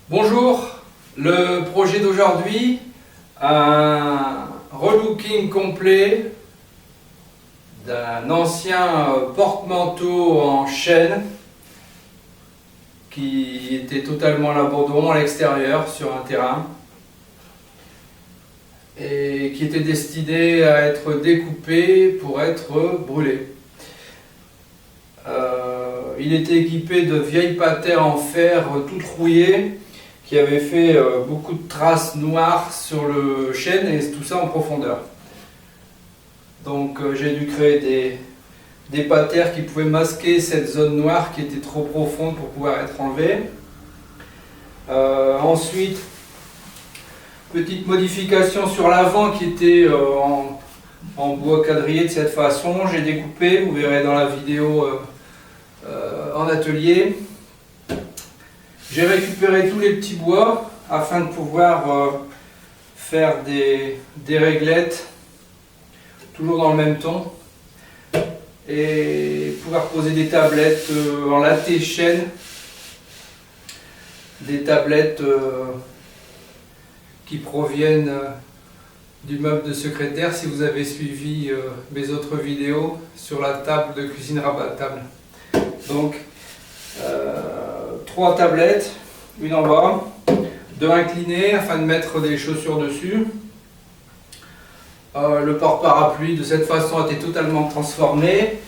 Bonjour, le projet d'aujourd'hui, un relooking complet d'un ancien porte-manteau en chêne qui était totalement à l'abandon à l'extérieur sur un terrain et qui était destiné à être découpé pour être brûlé. Il était équipé de vieilles patères en fer toutes rouillées qui avait fait beaucoup de traces noires sur le chêne et tout ça en profondeur. Donc j'ai dû créer des patères qui pouvaient masquer cette zone noire qui était trop profonde pour pouvoir être enlevée. Ensuite, petite modification sur l'avant qui était en bois quadrillé de cette façon. J'ai découpé, vous verrez dans la vidéo en atelier. J'ai récupéré tous les petits bois afin de pouvoir faire des réglettes, toujours dans le même ton, et pouvoir poser des tablettes en latté chêne, des tablettes qui proviennent du meuble de secrétaire si vous avez suivi mes autres vidéos sur la table de cuisine rabattable. Donc, 3 tablettes, une en bas, 2 inclinées afin de mettre des chaussures dessus. Le porte-parapluie de cette façon a été totalement transformé.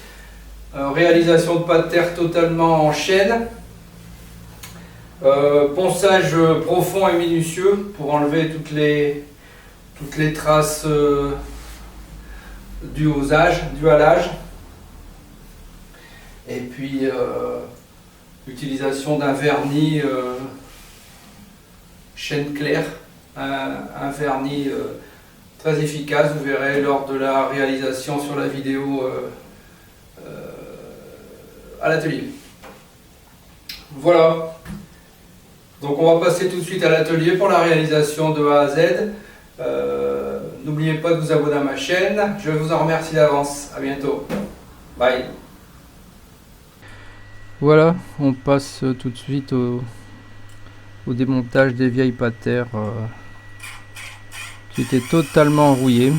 Réalisation de pas de terre totalement en chêne. Ponçage profond et minutieux pour enlever toutes les traces dues à l'âge. Et puis utilisation d'un vernis chêne clair, un vernis très efficace, vous verrez lors de la réalisation sur la vidéo à l'atelier. Voilà, donc on va passer tout de suite à l'atelier pour la réalisation de A à Z. N'oubliez pas de vous abonner à ma chaîne, je vous en remercie d'avance, à bientôt, bye. Voilà, on passe tout de suite au démontage des vieilles patères qui étaient totalement rouillées.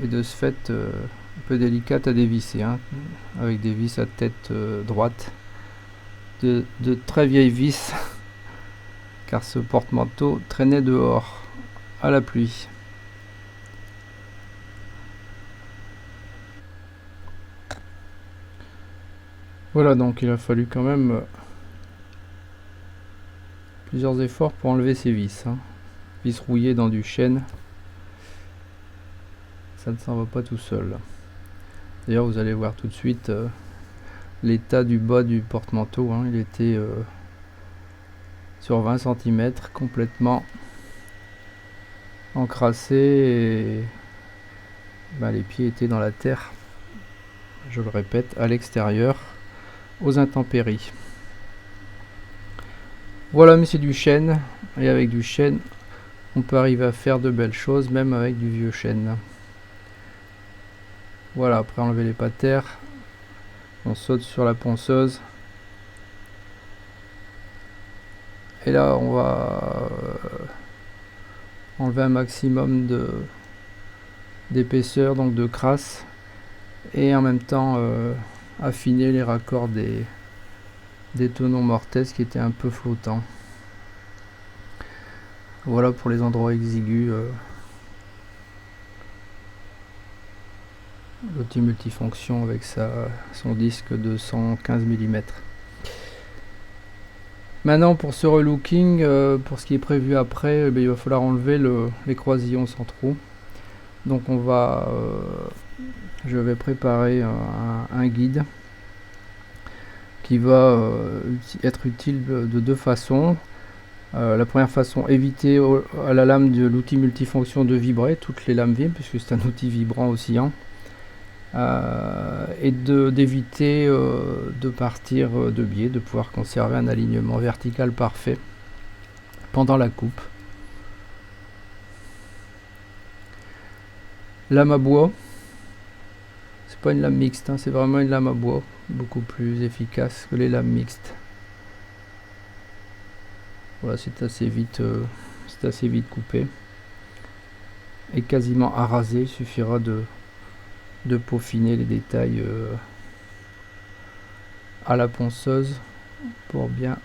Et de ce fait, un peu délicate à dévisser, hein, avec des vis à tête droite. De très vieilles vis, car ce porte-manteau traînait dehors, à la pluie. Voilà, donc il a fallu quand même plusieurs efforts pour enlever ces vis. Vis rouillées dans du chêne, ça ne s'en va pas tout seul. D'ailleurs, vous allez voir tout de suite l'état du bas du porte-manteau. Il était sur 20 cm, complètement encrassé et les pieds étaient dans la terre, je le répète, à l'extérieur, aux intempéries. Voilà, mais c'est du chêne, et avec du chêne on peut arriver à faire de belles choses, même avec du vieux chêne. Voilà, après enlever les patères, on saute sur la ponceuse et là on va enlever un maximum d'épaisseur, donc de crasse, et en même temps affiner les raccords des tenons mortaises qui étaient un peu flottants. Voilà pour les endroits exigus. L'outil multifonction avec son disque de 115 mm. Maintenant pour ce relooking, pour ce qui est prévu après, il va falloir enlever les croisillons centraux. Donc je vais préparer un guide qui va être utile de 2 façons. La première façon, éviter à la lame de l'outil multifonction de vibrer, toutes les lames vibrent puisque c'est un outil vibrant oscillant, et d'éviter de partir de biais, de pouvoir conserver un alignement vertical parfait pendant la coupe. Lame à bois, c'est pas une lame mixte, c'est vraiment une lame à bois beaucoup plus efficace que les lames mixtes. Voilà, c'est assez vite coupé et quasiment à raser. Il suffira de peaufiner les détails à la ponceuse pour bien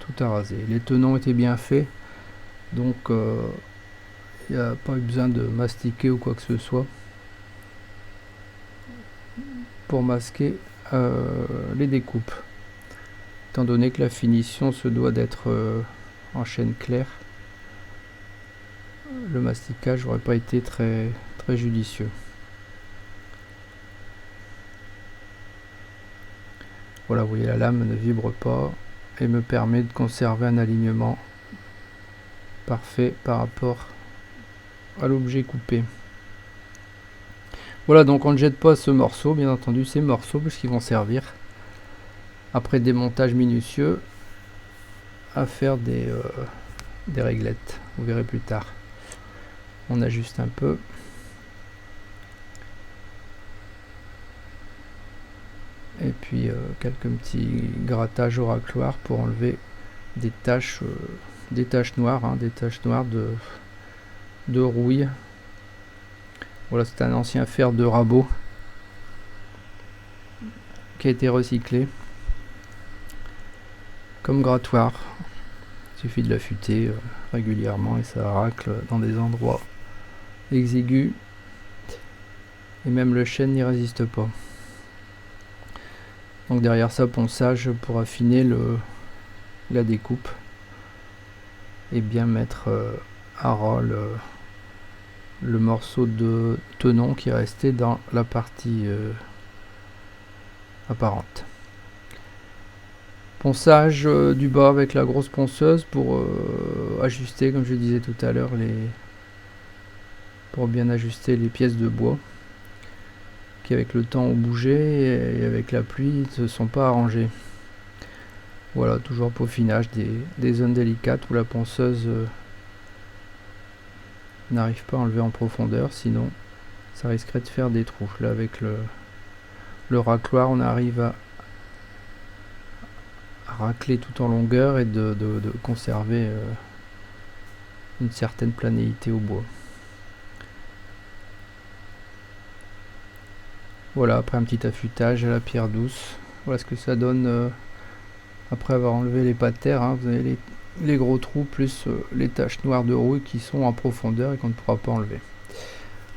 tout araser. Les tenons étaient bien faits, donc il n'y a pas eu besoin de mastiquer ou quoi que ce soit pour masquer les découpes, étant donné que la finition se doit d'être en chaîne claire. Le masticage n'aurait pas été très judicieux. Voilà, vous voyez, la lame ne vibre pas et me permet de conserver un alignement parfait par rapport à l'objet coupé. Voilà, donc on ne jette pas ce morceau, bien entendu, ces morceaux, puisqu'ils vont servir, après démontage minutieux, à faire des réglettes. Vous verrez plus tard. On ajuste un peu. Et puis quelques petits grattages au racloir pour enlever des taches noires, des taches noires de rouille. Voilà, c'est un ancien fer de rabot qui a été recyclé comme grattoir. Il suffit de l'affûter régulièrement et ça racle dans des endroits exigus, et même le chêne n'y résiste pas. Donc derrière ça, ponçage pour affiner la découpe et bien mettre à ras le morceau de tenon qui est resté dans la partie apparente. Ponçage du bas avec la grosse ponceuse pour ajuster, comme je disais tout à l'heure, pour bien ajuster les pièces de bois qui avec le temps ont bougé et avec la pluie ne se sont pas arrangées. Voilà, toujours peaufinage des zones délicates où la ponceuse n'arrive pas à enlever en profondeur, sinon ça risquerait de faire des trous. Là, avec le racloir, on arrive à racler tout en longueur et de conserver une certaine planéité au bois. Voilà, après un petit affûtage à la pierre douce. Voilà ce que ça donne après avoir enlevé les pas de terre. Vous avez les gros trous plus les taches noires de rouille qui sont en profondeur et qu'on ne pourra pas enlever.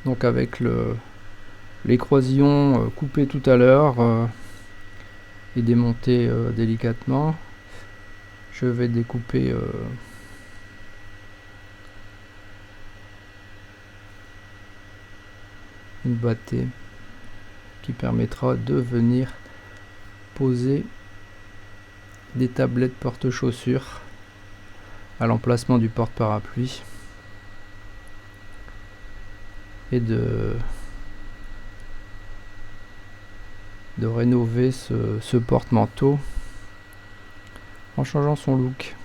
Donc avec les croisillons coupés tout à l'heure et démontés délicatement, je vais découper une bâtée qui permettra de venir poser des tablettes porte-chaussures à l'emplacement du porte-parapluie et de rénover ce porte-manteau en changeant son look.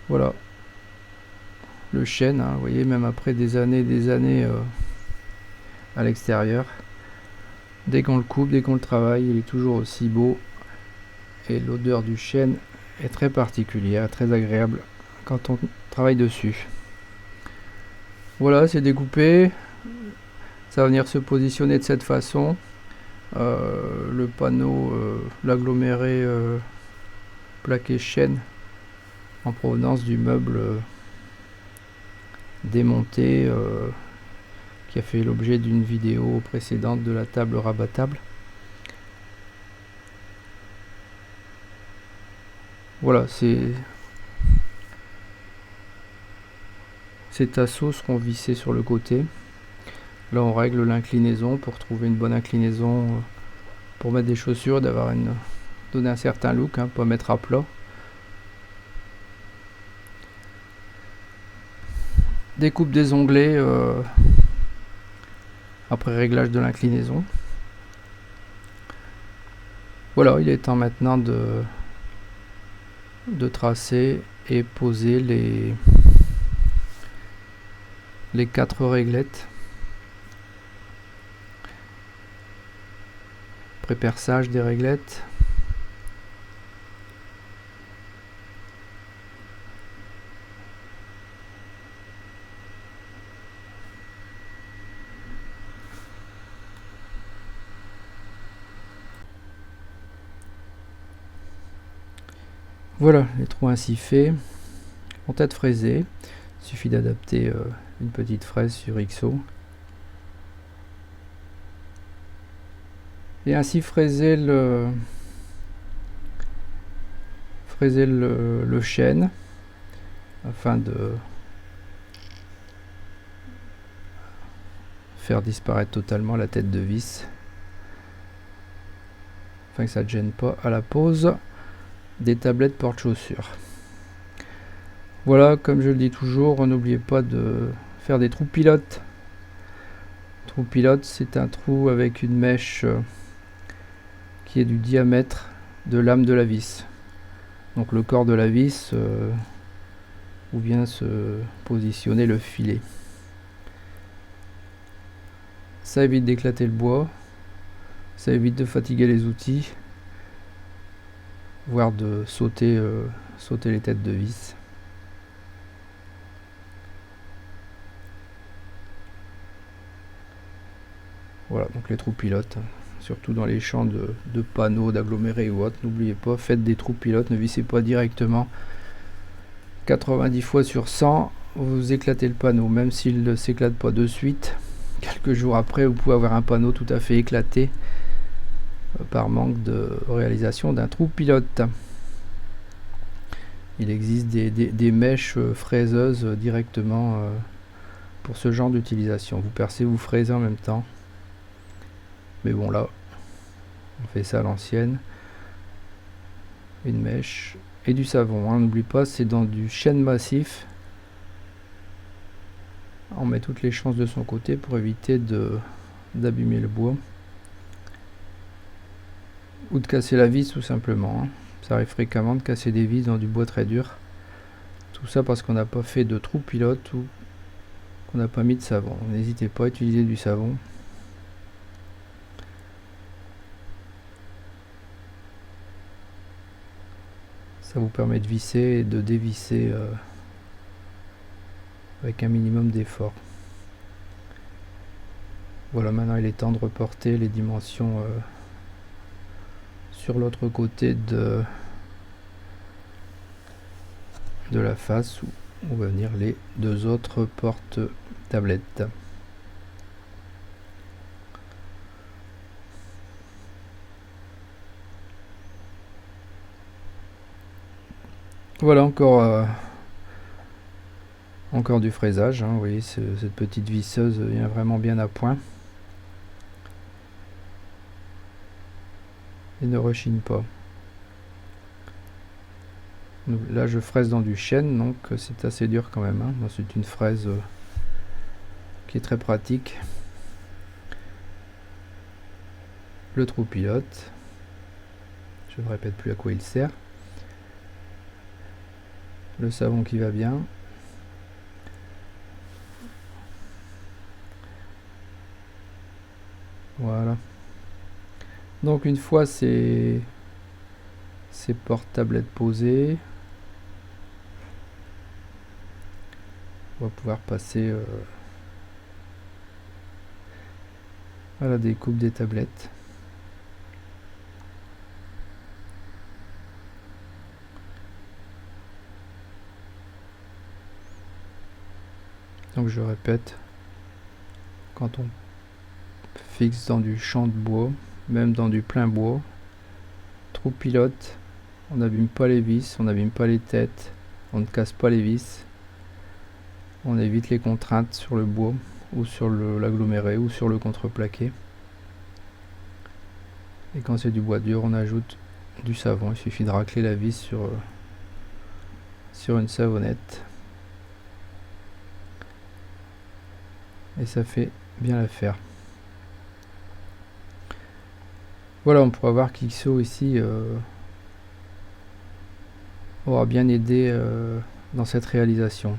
Voilà le chêne, vous voyez, même après des années à l'extérieur, dès qu'on le coupe, dès qu'on le travaille, il est toujours aussi beau et l'odeur du chêne est très particulière, très agréable quand on travaille dessus. Voilà, c'est découpé, ça va venir se positionner de cette façon. Le panneau, l'aggloméré plaqué chêne en provenance du meuble démonté qui a fait l'objet d'une vidéo précédente de la table rabattable. Voilà, ces tasseaux seront vissés sur le côté. Là on règle l'inclinaison pour trouver une bonne inclinaison pour mettre des chaussures, donner un certain look, pas mettre à plat. Découpe des onglets après réglage de l'inclinaison. Voilà, il est temps maintenant de tracer et poser les 4 réglettes pré-perçage des réglettes. Voilà, les trous ainsi faits vont être fraisés. Il suffit d'adapter une petite fraise sur XO. Et ainsi fraiser le chêne afin de faire disparaître totalement la tête de vis, afin que ça ne gêne pas à la pose des tablettes porte-chaussures. Voilà, comme je le dis toujours, n'oubliez pas de faire des trous pilotes. Trou pilote, c'est un trou avec une mèche qui est du diamètre de lame de la vis. Donc le corps de la vis où vient se positionner le filet. Ça évite d'éclater le bois, ça évite de fatiguer les outils, voire de sauter les têtes de vis. Voilà, donc les trous pilotes, surtout dans les champs de panneaux, d'agglomérés ou autres, n'oubliez pas, faites des trous pilotes, ne vissez pas directement. 90 fois sur 100, vous éclatez le panneau, même s'il ne s'éclate pas de suite. Quelques jours après, vous pouvez avoir un panneau tout à fait éclaté par manque de réalisation d'un trou pilote. Il existe des mèches fraiseuses directement pour ce genre d'utilisation. Vous percez, vous fraisez en même temps. Mais bon, là, on fait ça à l'ancienne. Une mèche et du savon. N'oublie pas, c'est dans du chêne massif. On met toutes les chances de son côté pour éviter d'abîmer le bois. Ou de casser la vis tout simplement. Ça arrive fréquemment de casser des vis dans du bois très dur. Tout ça parce qu'on n'a pas fait de trou pilote ou qu'on n'a pas mis de savon. N'hésitez pas à utiliser du savon. Ça vous permet de visser et de dévisser avec un minimum d'effort. Voilà, maintenant il est temps de reporter les dimensions sur l'autre côté de la face où vont venir les deux autres porte-tablettes. Voilà, encore du fraisage, vous voyez, cette petite visseuse vient vraiment bien à point. Et ne rechigne pas. Là je fraise dans du chêne, donc c'est assez dur quand même. C'est une fraise qui est très pratique. Le trou pilote. Je ne répète plus à quoi il sert. Le savon qui va bien. Voilà. Donc une fois ces porte-tablettes posées, on va pouvoir passer à la découpe des tablettes. Donc je répète, quand on fixe dans du champ de bois, même dans du plein bois, trou pilote, on n'abîme pas les vis, on n'abîme pas les têtes, on ne casse pas les vis, on évite les contraintes sur le bois ou sur l'aggloméré ou sur le contreplaqué. Et quand c'est du bois dur, on ajoute du savon. Il suffit de racler la vis sur une savonnette et ça fait bien l'affaire. Voilà, on pourra voir qu'XO ici aura bien aidé dans cette réalisation.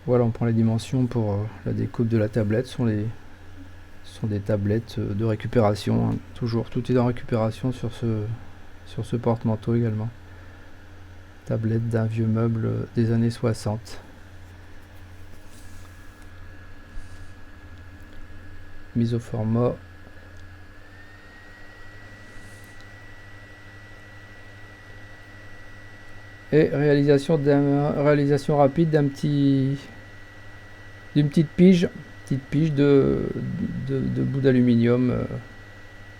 Voilà, on prend les dimensions pour la découpe de la tablette. Ce sont des tablettes de récupération, hein. Toujours, tout est en récupération sur ce porte-manteau également. Tablette d'un vieux meuble des années 60. Mise au format. Et réalisation rapide d'une petite pige de bouts d'aluminium,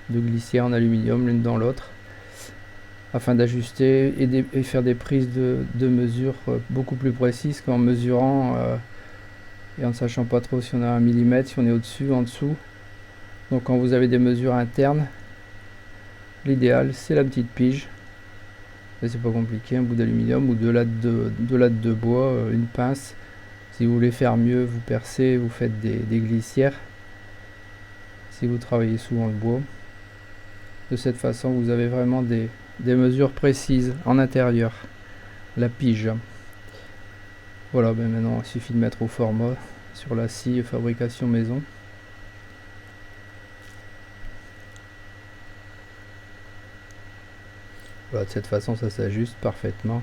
de glissière en aluminium l'une dans l'autre, afin d'ajuster et faire des prises de mesure beaucoup plus précises qu'en mesurant et en ne sachant pas trop si on a 1 mm, si on est au-dessus, en dessous. Donc quand vous avez des mesures internes, l'idéal c'est la petite pige. Et c'est pas compliqué, un bout d'aluminium ou deux lattes de bois, une pince. Si vous voulez faire mieux, vous percez, vous faites des glissières. Si vous travaillez souvent le bois, de cette façon vous avez vraiment des mesures précises en intérieur. La pige. Voilà, ben maintenant il suffit de mettre au format sur la scie fabrication maison. Voilà, de cette façon ça s'ajuste parfaitement.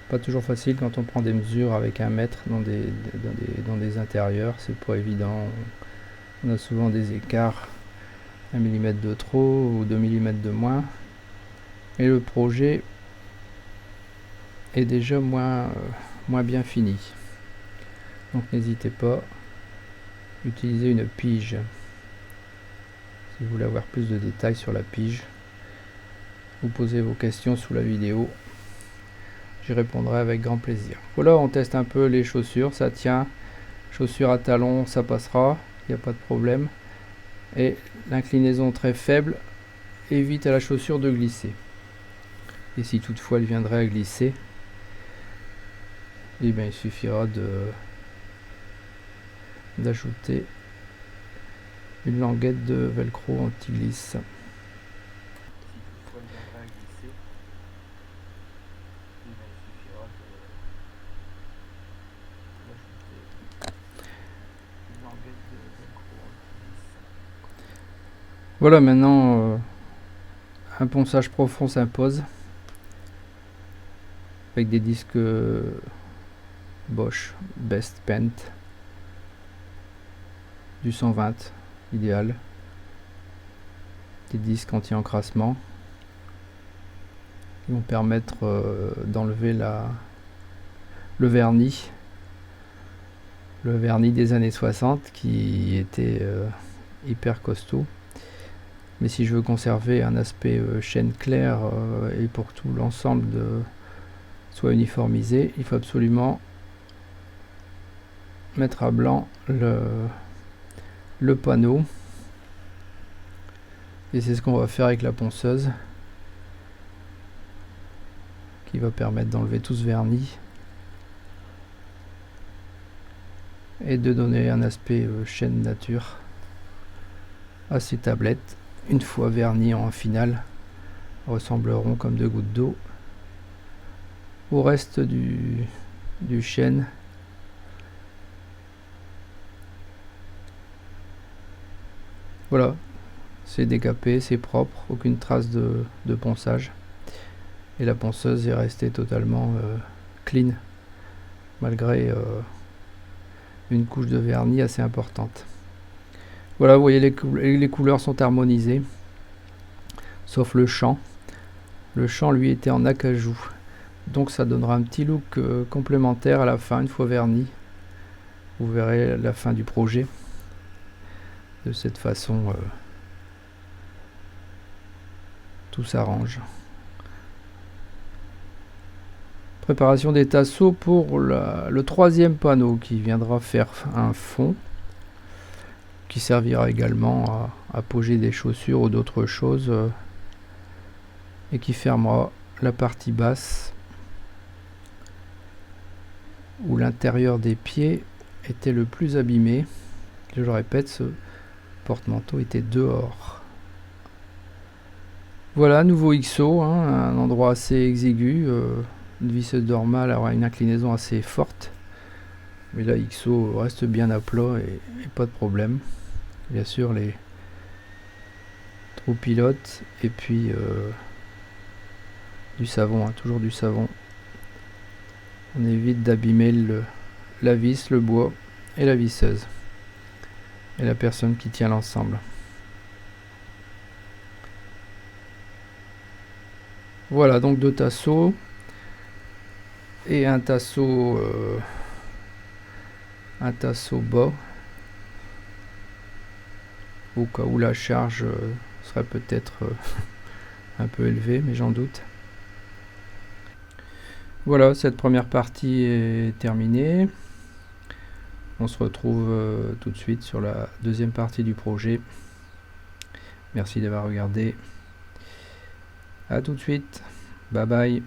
Pas toujours facile quand on prend des mesures avec 1 mètre dans des intérieurs, c'est pas évident. On a souvent des écarts, 1 mm de trop ou 2 mm de moins. Et le projet est déjà moins bien fini. Donc n'hésitez pas, utilisez une pige. Si vous voulez avoir plus de détails sur la pige, vous posez vos questions sous la vidéo. J'y répondrai avec grand plaisir. Voilà, on teste un peu les chaussures, ça tient. Chaussures à talons, ça passera, il n'y a pas de problème. Et l'inclinaison très faible évite à la chaussure de glisser. Et si toutefois elle viendrait à glisser, eh bien, il suffira d'ajouter une languette de velcro anti-glisse. Voilà, maintenant un ponçage profond s'impose avec des disques Bosch Best Paint du 120 idéal, des disques anti-encrassement qui vont permettre d'enlever le vernis des années 60 qui était hyper costaud. Mais si je veux conserver un aspect chaîne claire et pour tout l'ensemble soit uniformisé, il faut absolument mettre à blanc le panneau. Et c'est ce qu'on va faire avec la ponceuse, qui va permettre d'enlever tout ce vernis et de donner un aspect chaîne nature à ces tablettes. Une fois vernis en finale, ressembleront comme 2 gouttes d'eau au reste du chêne. Voilà, c'est décapé, c'est propre, aucune trace de ponçage. Et la ponceuse est restée totalement clean, malgré une couche de vernis assez importante. Voilà, vous voyez, les couleurs sont harmonisées, sauf le champ. Le champ, lui, était en acajou. Donc ça donnera un petit look complémentaire à la fin, une fois verni. Vous verrez la fin du projet. De cette façon, tout s'arrange. Préparation des tasseaux pour le 3e panneau qui viendra faire un fond, qui servira également à poser des chaussures ou d'autres choses, et qui fermera la partie basse où l'intérieur des pieds était le plus abîmé. Je le répète, ce porte-manteau était dehors. Voilà, nouveau XO, hein, un endroit assez exigu, une visseuse normale avoir une inclinaison assez forte. Mais la XO reste bien à plat et pas de problème. Bien sûr les trous pilotes et puis du savon, hein, toujours du savon. On évite d'abîmer la vis, le bois et la visseuse et la personne qui tient l'ensemble. Voilà, donc 2 tasseaux et un tasseau bas au cas où la charge serait peut-être un peu élevée, mais j'en doute. Voilà, cette première partie est terminée. On se retrouve tout de suite sur la deuxième partie du projet. Merci d'avoir regardé. À tout de suite. Bye bye.